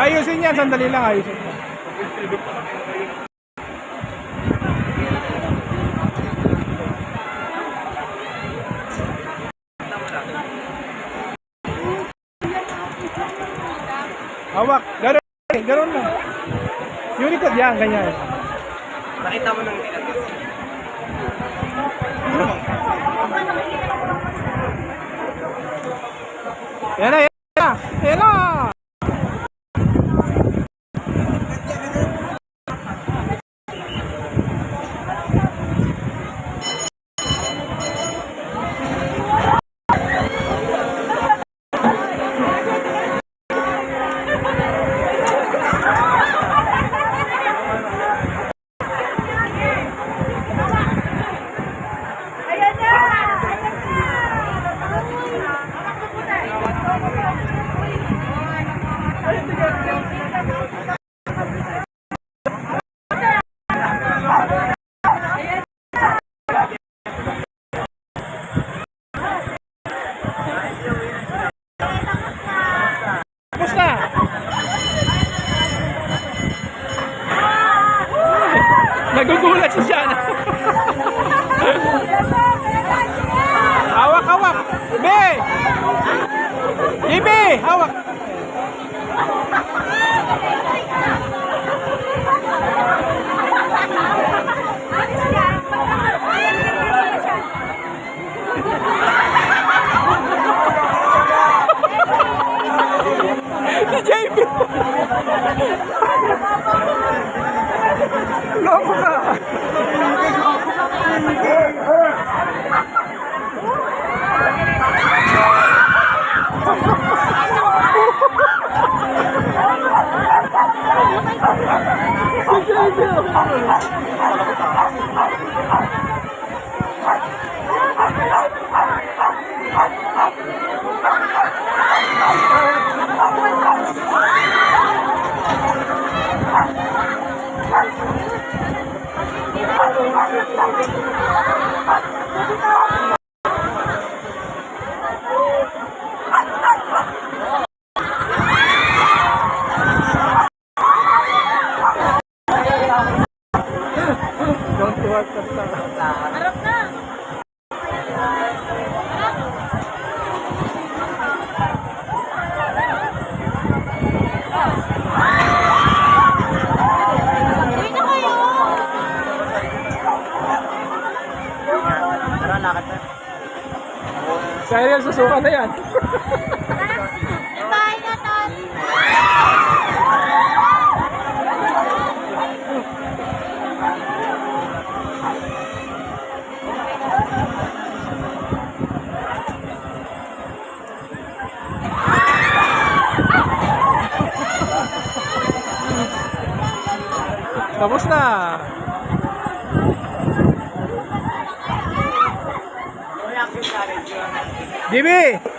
Ayusin yan, sandali lang, ayusin. Hawak, gano'n lang. Yung likod yan, ganyan. Nakita mo nang nilagay. Yan na, yan na, yan na. Tapos na. Nagugulat si Shana. Hawak, hawak. Be! Ibe! Hawak. Si JB! Loko ka! Don't work sa harap na. Tara, lakad na. Sa Ariel, susuka na yan. Bye na, Ton. Tapos na. Jimmy!